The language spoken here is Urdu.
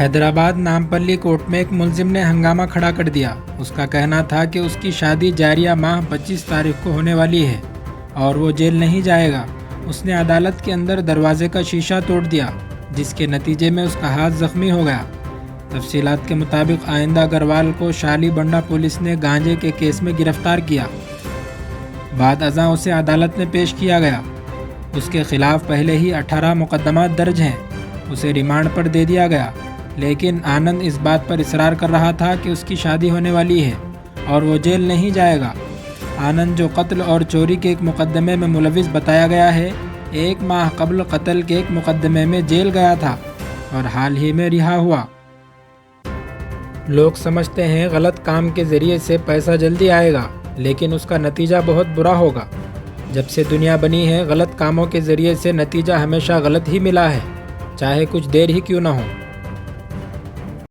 حیدرآباد نامپلی کورٹ میں ایک ملزم نے ہنگامہ کھڑا کر دیا۔ اس کا کہنا تھا کہ اس کی شادی جاریہ ماہ 25 تاریخ کو ہونے والی ہے اور وہ جیل نہیں جائے گا۔ اس نے عدالت کے اندر دروازے کا شیشہ توڑ دیا، جس کے نتیجے میں اس کا ہاتھ زخمی ہو گیا۔ تفصیلات کے مطابق آئندہ اگروال کو شالی بنڈا پولیس نے گانجے کے کیس میں گرفتار کیا۔ بعد ازاں اسے عدالت میں پیش کیا گیا۔ اس کے خلاف پہلے ہی 18 مقدمات درج ہیں۔ اسے ریمانڈ پر دے دیا گیا، لیکن آنند اس بات پر اصرار کر رہا تھا کہ اس کی شادی ہونے والی ہے اور وہ جیل نہیں جائے گا۔ آنند، جو قتل اور چوری کے ایک مقدمے میں ملوث بتایا گیا ہے، 1 ماہ قبل قتل کے ایک مقدمے میں جیل گیا تھا اور حال ہی میں رہا ہوا۔ لوگ سمجھتے ہیں غلط کام کے ذریعے سے پیسہ جلدی آئے گا، لیکن اس کا نتیجہ بہت برا ہوگا۔ جب سے دنیا بنی ہے، غلط کاموں کے ذریعے سے نتیجہ ہمیشہ غلط ہی ملا ہے، چاہے کچھ دیر ہی کیوں نہ ہو۔